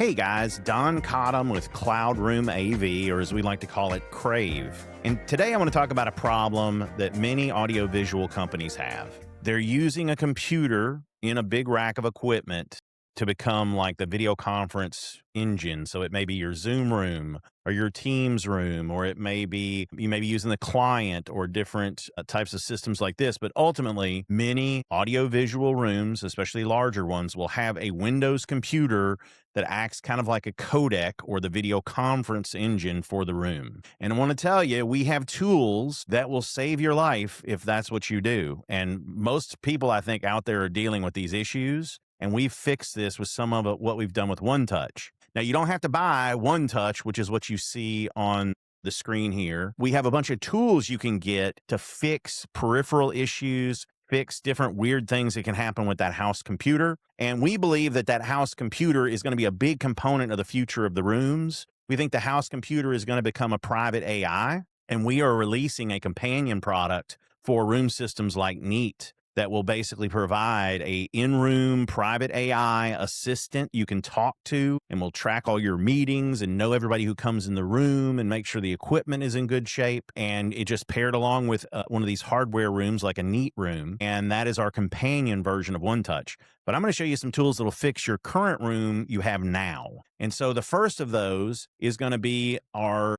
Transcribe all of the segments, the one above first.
Hey guys, Don Cottam with CloudRoom AV, or as we like to call it, CRAV. And today I want to talk about a problem that many audiovisual companies have. They're using a computer in a big rack of equipment to become like the video conference engine. So it may be your Zoom room or your Teams room, or it may be, you may be using the client or different types of systems like this. But ultimately, many audiovisual rooms, especially larger ones, will have a Windows computer that acts kind of like a codec or the video conference engine for the room. And I want to tell you, we have tools that will save your life if that's what you do. And most people, I think, out there are dealing with these issues. And we've fixed this with some of what we've done with OneTouch. Now, you don't have to buy OneTouch, which is what you see on the screen here. We have a bunch of tools you can get to fix peripheral issues, fix different weird things that can happen with that house computer. And we believe that that house computer is going to be a big component of the future of the rooms. We think the house computer is going to become a private AI, and we are releasing a companion product for room systems like Neat that will basically provide a in-room private AI assistant you can talk to, and will track all your meetings and know everybody who comes in the room and make sure the equipment is in good shape. And it just paired along with one of these hardware rooms like a Neat room. And that is our companion version of OneTouch. But I'm going to show you some tools that will fix your current room you have now. And so the first of those is going to be our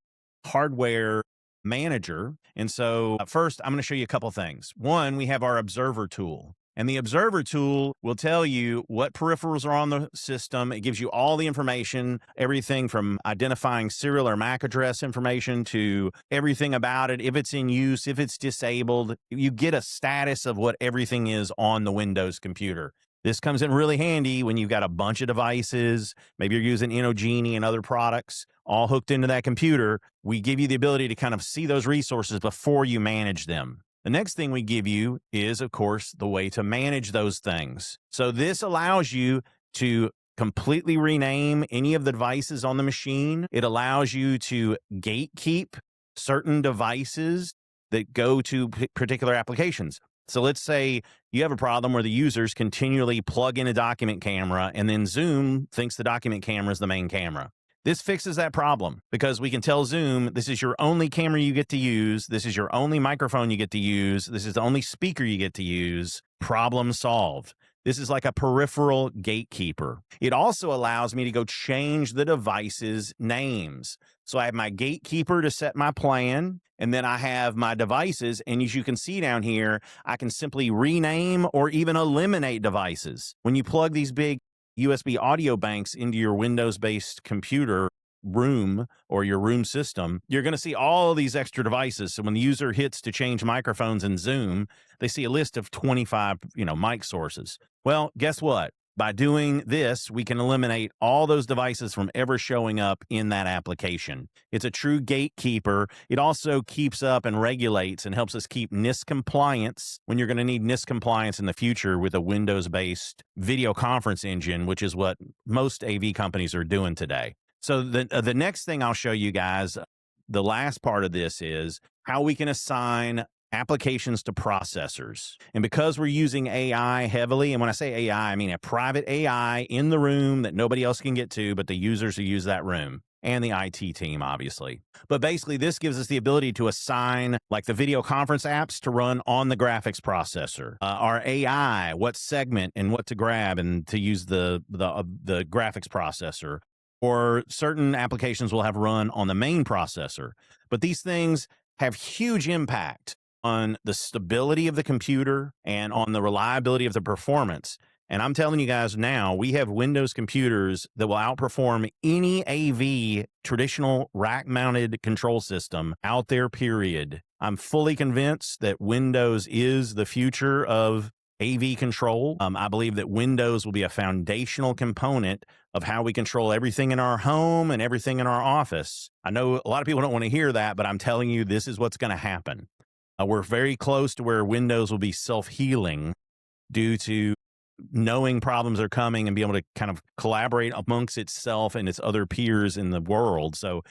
hardware manager. And so first, I'm going to show you a couple things. One, we have our observer tool. And the observer tool will tell you what peripherals are on the system. It gives you all the information, everything from identifying serial or MAC address information to everything about it, if it's in use, if it's disabled. You get a status of what everything is on the Windows computer. This comes in really handy when you've got a bunch of devices. Maybe you're using InnoGenie and other products all hooked into that computer. We give you the ability to kind of see those resources before you manage them. The next thing we give you is, of course, the way to manage those things. So this allows you to completely rename any of the devices on the machine. It allows you to gatekeep certain devices that go to particular applications. So let's say you have a problem where the users continually plug in a document camera, and then Zoom thinks the document camera is the main camera. This fixes that problem because we can tell Zoom, this is your only camera you get to use. This is your only microphone you get to use. This is the only speaker you get to use. Problem solved. This is like a peripheral gatekeeper. It also allows me to go change the device's names. So I have my gatekeeper to set my plan, and then I have my devices. And as you can see down here, I can simply rename or even eliminate devices. When you plug these big USB audio banks into your Windows-based computer room or your room system, you're going to see all these extra devices. So when the user hits to change microphones in Zoom, they see a list of 25, mic sources. Well, guess what? By doing this, we can eliminate all those devices from ever showing up in that application. It's a true gatekeeper. It also keeps up and regulates and helps us keep NIST compliance when you're going to need NIST compliance in the future with a Windows-based video conference engine, which is what most AV companies are doing today. So the next thing I'll show you guys, the last part of this, is how we can assign applications to processors. And because we're using AI heavily, and when I say AI, I mean a private AI in the room that nobody else can get to, but the users who use that room and the IT team, obviously. But basically, this gives us the ability to assign like the video conference apps to run on the graphics processor, our AI, what segment and what to grab and to use the graphics processor. Or certain applications will have run on the main processor. But these things have huge impact on the stability of the computer and on the reliability of the performance. And I'm telling you guys now, we have Windows computers that will outperform any AV traditional rack-mounted control system out there, period. I'm fully convinced that Windows is the future of AV control. I believe that Windows will be a foundational component of how we control everything in our home and everything in our office. I know a lot of people don't want to hear that, but I'm telling you, this is what's going to happen. We're very close to where Windows will be self-healing due to knowing problems are coming and be able to kind of collaborate amongst itself and its other peers in the world. So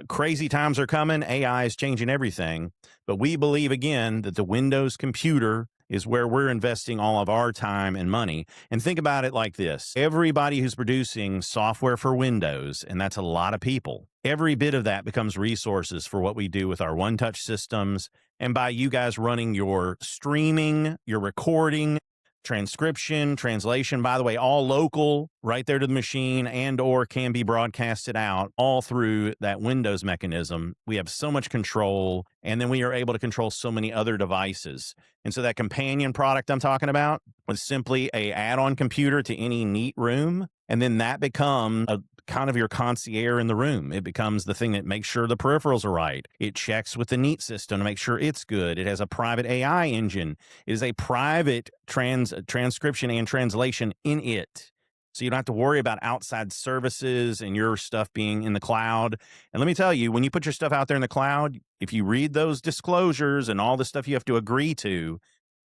crazy times are coming. AI is changing everything. But we believe, again, that the Windows computer is where we're investing all of our time and money. And think about it like this. Everybody who's producing software for Windows, and that's a lot of people, every bit of that becomes resources for what we do with our OneTouch systems. And by you guys running your streaming, your recording, transcription, translation, by the way, all local, right there to the machine, and or can be broadcasted out all through that Windows mechanism. We have so much control, and then we are able to control so many other devices. And so that companion product I'm talking about was simply a add-on computer to any neat room, and then that becomes a kind of your concierge in the room. It becomes the thing that makes sure the peripherals are right. It checks with the Neat system to make sure it's good. It has a private AI engine. It is a private transcription and translation in it. So you don't have to worry about outside services and your stuff being in the cloud. And let me tell you, when you put your stuff out there in the cloud, if you read those disclosures and all the stuff you have to agree to,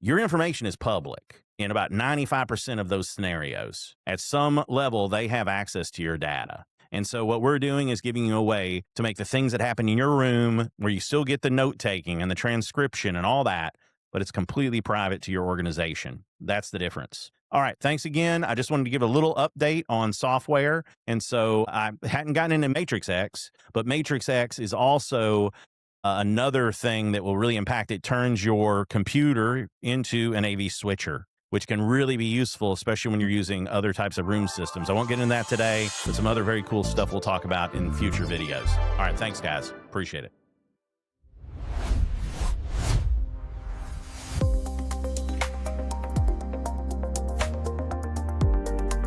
your information is public in about 95% of those scenarios. At some level, they have access to your data. And so what we're doing is giving you a way to make the things that happen in your room, where you still get the note taking and the transcription and all that, but it's completely private to your organization. That's the difference. All right, thanks again. I just wanted to give a little update on software. And so I hadn't gotten into Matrix X, but Matrix X is also another thing that will really impact. It turns your computer into an AV switcher, which can really be useful, especially when you're using other types of room systems. I won't get into that today, but some other very cool stuff we'll talk about in future videos. All right, thanks, guys. Appreciate it.